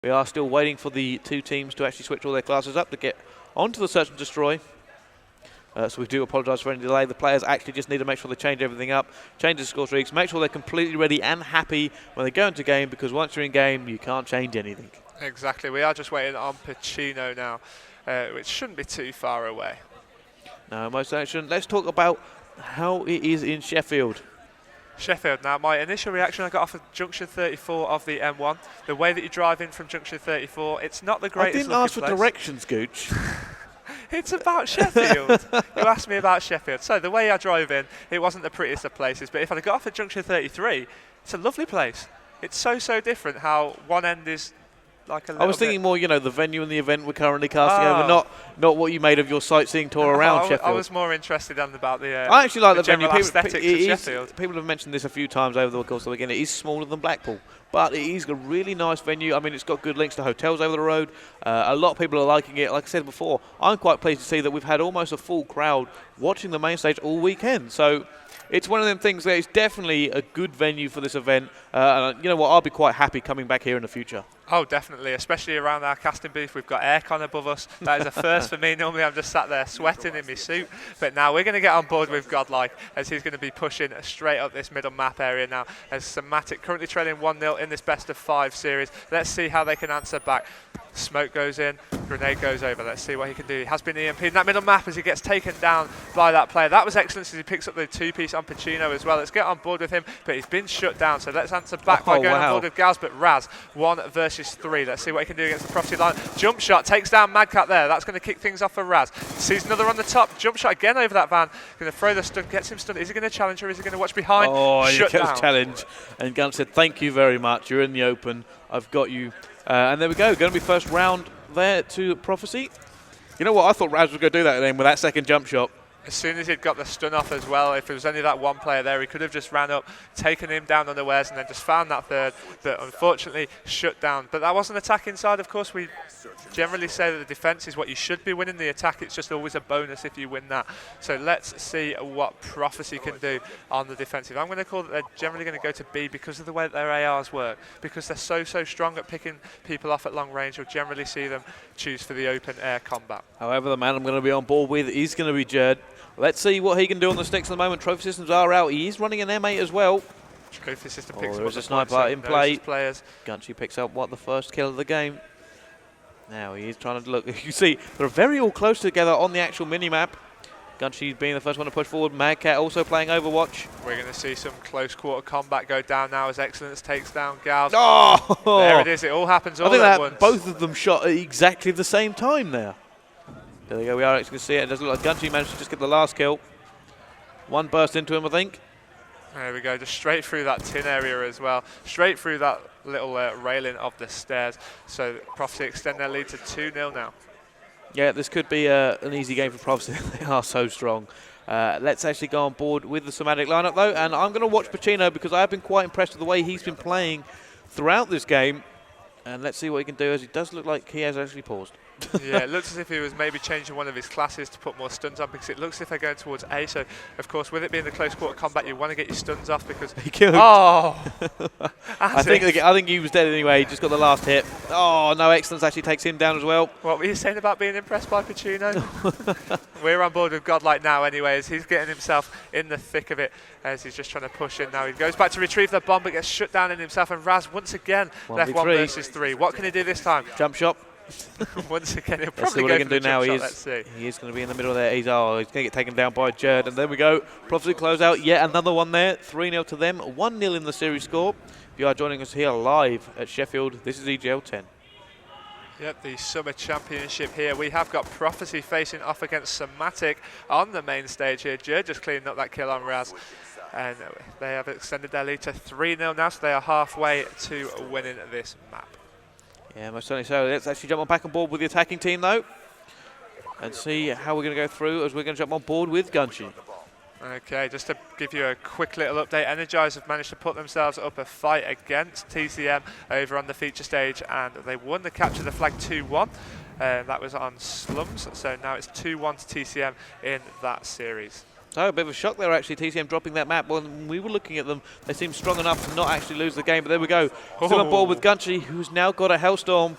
We are still waiting for the two teams to actually switch all their classes up to get onto the search and destroy. So we do apologise for any delay. The players actually just need to make sure they change everything up, change the score streaks, make sure they're completely ready and happy when they go into game, because once you're in game, you can't change anything. Exactly. We are just waiting on Pacino now, which shouldn't be too far away. No, most certainly shouldn't. Let's talk about how it is in Sheffield. Sheffield. Now, my initial reaction I got off of Junction 34 of the M1, the way that you drive in from Junction 34, it's not the greatest. I didn't ask for directions, Gooch. It's about Sheffield. You asked me about Sheffield. So the way I drove in, it wasn't the prettiest of places, but if I'd got off at Junction 33, it's a lovely place. It's so different how one end is like a little I was thinking more, the venue and the event we're currently casting over, not what you made of your sightseeing tour around Sheffield. I was more interested in about the I actually like the venue. Aesthetics of Sheffield. People have mentioned this a few times over the course of the weekend. It is smaller than Blackpool, but it is a really nice venue. I mean, it's got good links to hotels over the road. A lot of people are liking it. Like I said before, I'm quite pleased to see that we've had almost a full crowd watching the main stage all weekend. So it's one of them things that is definitely a good venue for this event. And you know what? I'll be quite happy coming back here in the future. Oh, definitely, especially around our casting booth. We've got aircon above us. That is a first for me. Normally I'm just sat there sweating in my suit. But now we're going to get on board with Godlike, as he's going to be pushing straight up this middle map area now. As Somatic currently trailing 1-0 in this best-of-5 series. Let's see how they can answer back. Smoke goes in, grenade goes over. Let's see what he can do. He has been EMP'd in that middle map as he gets taken down by that player. That was excellent as he picks up the two-piece on Pacino as well. Let's get on board with him, but he's been shut down. So let's answer back by going on board with Gaz, but Raz, 1 versus 3. Let's see what he can do against the property line. Jump shot takes down Madcat there. That's going to kick things off for Raz. Sees another on the top. Jump shot again over that van. Going to throw the stun, gets him stunned. Is he going to challenge or is he going to watch behind? Oh, he goes challenge. And Gunn said, thank you very much. You're in the open. I've got you. And there we go. Going to be first round there to Prophecy. You know what? I thought Raz was going to do that then with that second jump shot. As soon as he'd got the stun off as well, if it was only that one player there, he could have just ran up, taken him down unawares, and then just found that third, but unfortunately shut down. But that wasn't attack inside, of course. We generally say that the defence is what you should be winning. The attack, it's just always a bonus if you win that. So let's see what Prophecy can do on the defensive. I'm going to call that they're generally going to go to B because of the way that their ARs work. Because they're so strong at picking people off at long range, you'll generally see them choose for the open air combat. However, the man I'm going to be on board with is going to be Jerd. Let's see what he can do on the sticks at the moment. Trophy systems are out. He is running an M8 as well. Trophy system picks up. There's a sniper in play. Gunchy picks up the first kill of the game. Now he is trying to look. You see, they're very all close together on the actual mini-map. Gunchy being the first one to push forward. Madcat also playing Overwatch. We're going to see some close quarter combat go down now as Excellence takes down Gals. Oh! There it is. It all happens all at once. Both of them shot at exactly the same time there. There we go, we are actually going to see it. It does look like Gunchy managed to just get the last kill. One burst into him, I think. There we go, just straight through that tin area as well. Straight through that little railing of the stairs. So Prophecy extend their lead to 2-0 now. Yeah, this could be an easy game for Prophecy. They are so strong. Let's actually go on board with the Somatic lineup, though. And I'm going to watch Pacino because I have been quite impressed with the way he's been playing throughout this game. And let's see what he can do, as it does look like he has actually paused. Yeah, it looks as if he was maybe changing one of his classes to put more stuns on, because it looks as if they're going towards A. So, of course, with it being the close quarter combat, you want to get your stuns off because... He killed. Oh! I think he was dead anyway. He just got the last hit. Oh, no, Excellence actually takes him down as well. What were you saying about being impressed by Pacino? We're on board with Godlike now anyway, as he's getting himself in the thick of it, as he's just trying to push in now. He goes back to retrieve the bomb, but gets shut down in himself, and Raz once again left 1 versus 3. What can he do this time? Jump shot. Once again, he'll Let's see probably what go he can for do the now. jump shot. He is going to be in the middle there. He's going to get taken down by Jerd. And there we go. Prophecy close out. Yet another one there. 3-0 to them. 1-0 in the series score. If you are joining us here live at Sheffield, this is EGL10. Yep, the Summer Championship here. We have got Prophecy facing off against Somatic on the main stage here. Jerd just cleaning up that kill on Raz. And they have extended their lead to 3-0 now, so they are halfway to winning this map. Yeah, most certainly so. Let's actually jump back on board with the attacking team, though, and see how we're going to go through, as we're going to jump on board with Gunchy. Okay, just to give you a quick little update, Energize have managed to put themselves up a fight against TCM over on the feature stage, and they won the capture the flag 2-1. That was on Slums, so now it's 2-1 to TCM in that series. So a bit of a shock there actually, TCM dropping that map. When we were looking at them, they seemed strong enough to not actually lose the game, but there we go. Still on board with Gunchi, who's now got a Hellstorm.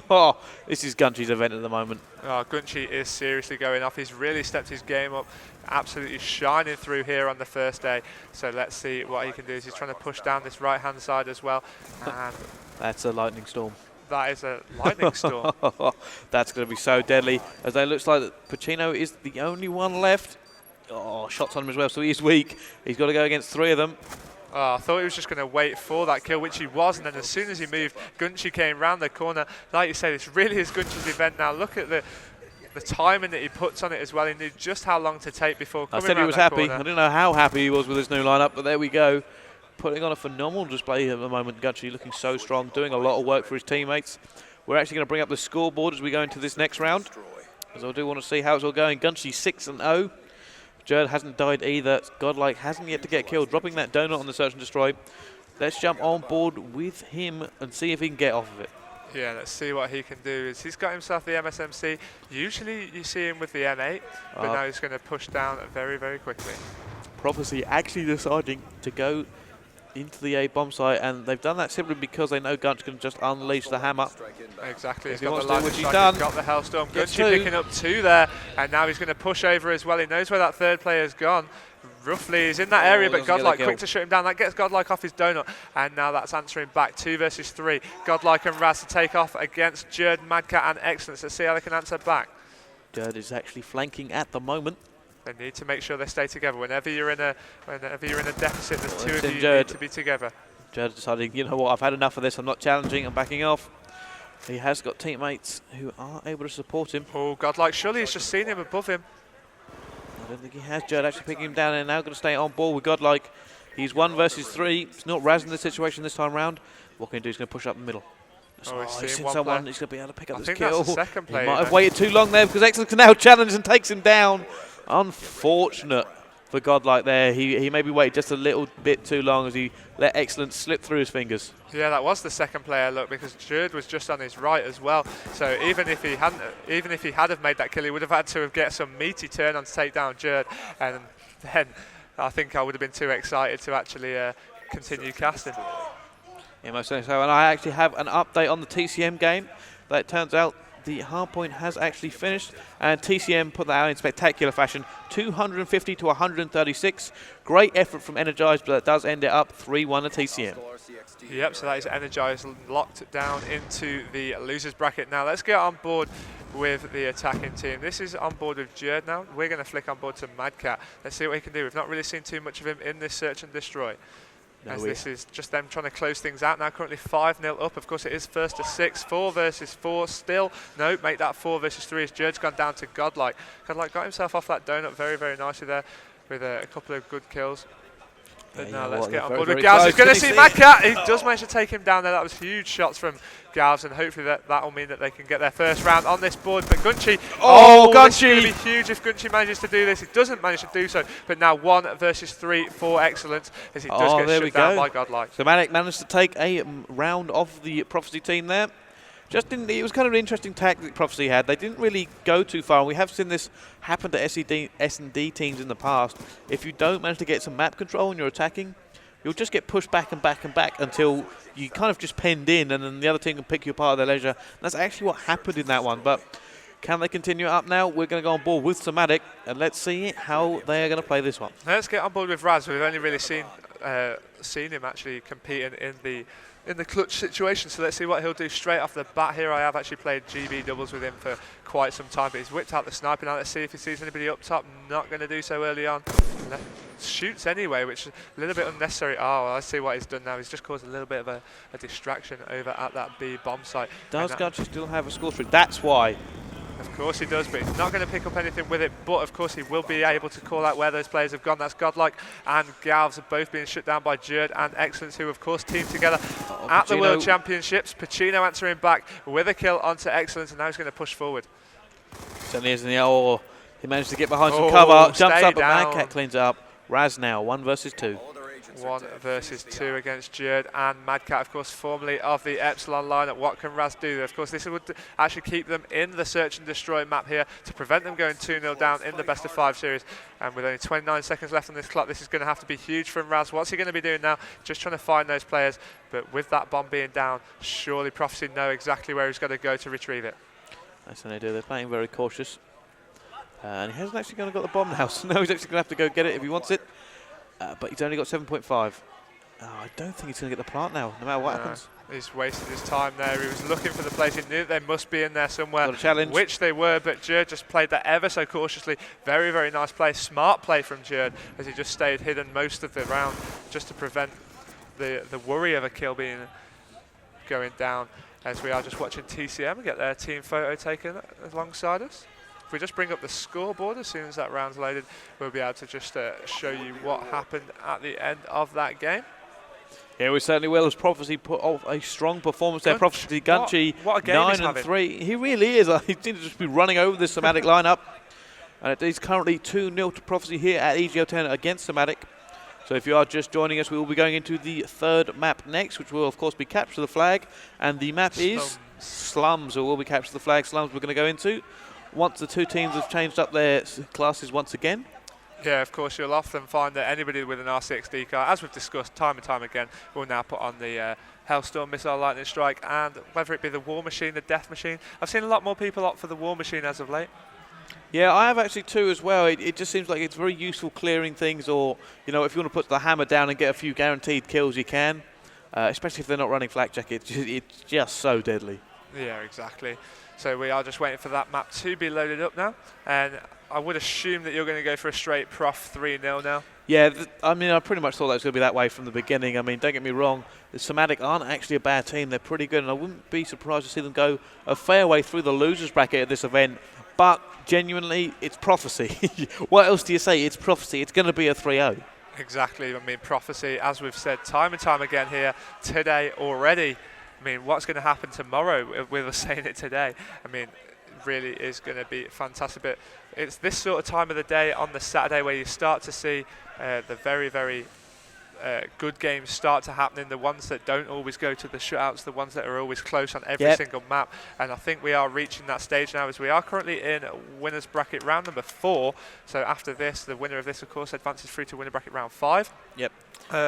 Oh, this is Gunchi's event at the moment. Oh, Gunchi is seriously going off. He's really stepped his game up, absolutely shining through here on the first day. So let's see what he can do. He's trying to push down this right-hand side as well. And that's a lightning storm. That is a lightning storm. That's going to be so deadly, as it looks like that Pacino is the only one left. Oh, shots on him as well, so he's weak. He's got to go against 3 of them. Oh, I thought he was just going to wait for that kill, which he was, and then as soon as he moved, Gunchi came round the corner. Like you said, this really is Gunchi's event now. Look at the timing that he puts on it as well. He knew just how long to take before coming I said he was happy. Corner. I didn't know how happy he was with his new lineup, but there we go. Putting on a phenomenal display at the moment. Gunchi looking so strong, doing a lot of work for his teammates. We're actually going to bring up the scoreboard as we go into this next round, as I do want to see how it's all going. Gunchi 6-0. Jerd hasn't died either. Godlike hasn't yet to get killed, dropping that donut on the search and destroy. Let's jump on board with him and see if he can get off of it. Yeah, let's see what he can do. He's got himself the MSMC. Usually you see him with the M8, but now he's going to push down very, very quickly. Prophecy actually deciding to go into the A bomb site, and they've done that simply because they know Gunch can just unleash the hammer. Exactly. He's got the lightning strike, he's got the Hellstorm. Gunchi picking up 2 there, and now he's going to push over as well. He knows where that 3rd player's gone. Roughly, he's in that area, but Godlike quick to shut him down. That gets Godlike off his donut, and now that's answering back. 2 versus 3. Godlike and Raz to take off against Jerd, Madcat, and Excellence. Let's see how they can answer back. Jerd is actually flanking at the moment. They need to make sure they stay together. Whenever you're in a deficit, there's 2 of you need to be together. Jerd deciding, you know what, I've had enough of this. I'm not challenging. I'm backing off. He has got teammates who are able to support him. Oh, Godlike, surely he's just seen him above him. I don't think he has. Jerd actually picking him down, and now going to stay on board with Godlike. He's 1 versus 3. It's not razzing the situation this time round. What can he do? He's going to push up the middle. He's seen someone. He's going to be able to pick up this kill. That's the second player, he might have waited too long there, because Excellence can now challenge and takes him down. Unfortunate for Godlike there. He maybe waited just a little bit too long as he let Excellence slip through his fingers. Yeah, that was the second player, look, because Jerd was just on his right as well. So even if he had have made that kill, he would have had to get some meaty turn on to take down Jerd, and then I think I would have been too excited to actually continue casting. Yeah, most certainly so. And I actually have an update on the TCM game. That it turns out the hardpoint has actually finished, and TCM put that out in spectacular fashion, 250 to 136. Great effort from Energized, but that does end it up 3-1 to TCM. Yep, so that is Energized locked down into the losers bracket. Now let's get on board with the attacking team. This is on board with Jerd now. We're going to flick on board to Madcat. Let's see what he can do. We've not really seen too much of him in this search and destroy. As this is just them trying to close things out now. Currently 5-0 up. Of course, it is 1st to 6. 4 versus 4 still. No, make that 4 versus 3 as Jerd's gone down to Godlike. Godlike got himself off that donut very, very nicely there with a couple of good kills. But now let's get on board with Gals. He's going to see Madcat. He does manage to take him down there. That was huge shots from Gals, and hopefully that will mean that they can get their first round on this board. But Gunchi, Gunchi! This is going to be huge if Gunchi manages to do this. He doesn't manage to do so, but now 1 versus 3 for Excellence as he does get shut down by Godlike. Somatic managed to take a round off the Prophecy team there. It was kind of an interesting tactic Prophecy had. They didn't really go too far, and we have seen this happen to S&D teams in the past. If you don't manage to get some map control and you're attacking, you'll just get pushed back and back and back until you kind of just penned in, and then the other team can pick you apart at their leisure. And that's actually what happened in that one. But can they continue up now? We're going to go on board with Somatic, and let's see how they are going to play this one. Let's get on board with Raz. We've only really seen him actually competing in the clutch situation, so let's see what he'll do straight off the bat here. I have actually played GB doubles with him for quite some time, but he's whipped out the sniper now. Let's see if he sees anybody up top. Not going to do so early on. Shoots anyway, which is a little bit unnecessary. Oh, I see what he's done now. He's just caused a little bit of a distraction over at that B bomb site. Does Gunchi still have a score streak? That's why. Of course he does, but he's not going to pick up anything with it. But of course he will be able to call out where those players have gone. That's Godlike and Galvs have both been shut down by Jerd and Excellence, who of course teamed together at the World Championships. Pacino answering back with a kill onto Excellence, and now he's going to push forward. Certainly is in the air. He managed to get behind some cover, jumps up, but Madcat cleans it up. Raz now, 1 versus 2. 1 versus 2 against Jerd and Madcat, of course, formerly of the Epsilon lineup. What can Raz do? Of course, this would actually keep them in the search and destroy map here to prevent them going 2-0 down in the best of 5 series. And with only 29 seconds left on this clock, this is going to have to be huge from Raz. What's he going to be doing now? Just trying to find those players. But with that bomb being down, surely Prophecy know exactly where he's got to go to retrieve it. That's what they do. They're playing very cautious. And he hasn't actually got the bomb now, so now he's actually going to have to go get it if he wants it. But he's only got 7.5. I don't think he's going to get the plant now, no matter what happens. He's wasted his time there. He was looking for the place. He knew they must be in there somewhere, Got a challenge. Which they were, but Jerd just played that ever so cautiously. Very, very nice play. Smart play from Jerd as he just stayed hidden most of the round just to prevent the worry of a kill going down, as we are just watching TCM get their team photo taken alongside us. If we just bring up the scoreboard as soon as that round's loaded, we'll be able to just show you what happened at the end of that game. Yeah, we certainly will, as Prophecy put off a strong performance there. Prophecy Gunchi, what a game 9-3. He really is. He seems to just be running over this Somatic lineup. And it is currently 2-0 to Prophecy here at EGL10 against Somatic. So if you are just joining us, we will be going into the third map next, which will, of course, be Capture the Flag. And the map is Slums, so we'll be Capture the Flag. Slums we're going to go into once the two teams have changed up their classes once again. Yeah, of course, you'll often find that anybody with an R6D car, as we've discussed time and time again, will now put on the Hellstorm Missile Lightning Strike, and whether it be the War Machine, the Death Machine. I've seen a lot more people opt for the War Machine as of late. Yeah, I have actually too as well. It just seems like it's very useful clearing things, or, you know, if you want to put the hammer down and get a few guaranteed kills, you can. Especially if they're not running Flak Jacket. It's just so deadly. Yeah, exactly. So we are just waiting for that map to be loaded up now, and I would assume that you're going to go for a straight Prof 3-0 now. Yeah, I mean, I pretty much thought that was going to be that way from the beginning. I mean, don't get me wrong, the Somatic aren't actually a bad team. They're pretty good, and I wouldn't be surprised to see them go a fair way through the losers bracket at this event. But genuinely, it's Prophecy. What else do you say? It's Prophecy. It's going to be a 3-0. Exactly. I mean, Prophecy, as we've said time and time again here today already. I mean, what's going to happen tomorrow? We were saying it today. I mean, it really is going to be fantastic. But it's this sort of time of the day on the Saturday where you start to see the very, very good games start to happen, the ones that don't always go to the shutouts, the ones that are always close on every single map. And I think we are reaching that stage now, as we are currently in winners bracket round number 4. So after this, the winner of this, of course, advances through to winner bracket round 5. Yep.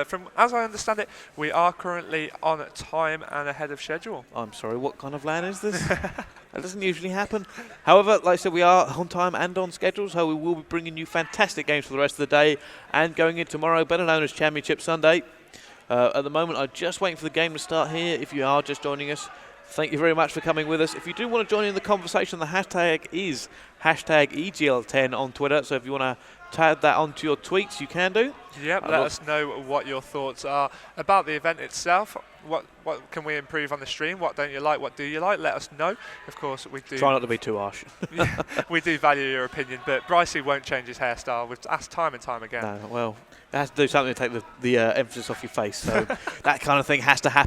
From as I understand it, we are currently on time and ahead of schedule. I'm sorry, what kind of land is this? That doesn't usually happen. However, like I said, we are on time and on schedule, so we will be bringing you fantastic games for the rest of the day and going in tomorrow, better known as Championship Sunday. At the moment, I'm just waiting for the game to start here. If you are just joining us, thank you very much for coming with us. If you do want to join in the conversation, the hashtag is hashtag EGL10 on Twitter, so if you want to tag that onto your tweets, you can do. Yep, let us know what your thoughts are about the event itself. What can we improve on the stream? What don't you like? What do you like? Let us know. Of course, we do. Try not to be too harsh. Yeah, we do value your opinion, but Brycey won't change his hairstyle. We've asked time and time again. No, well, it has to do something to take the emphasis off your face, so that kind of thing has to happen.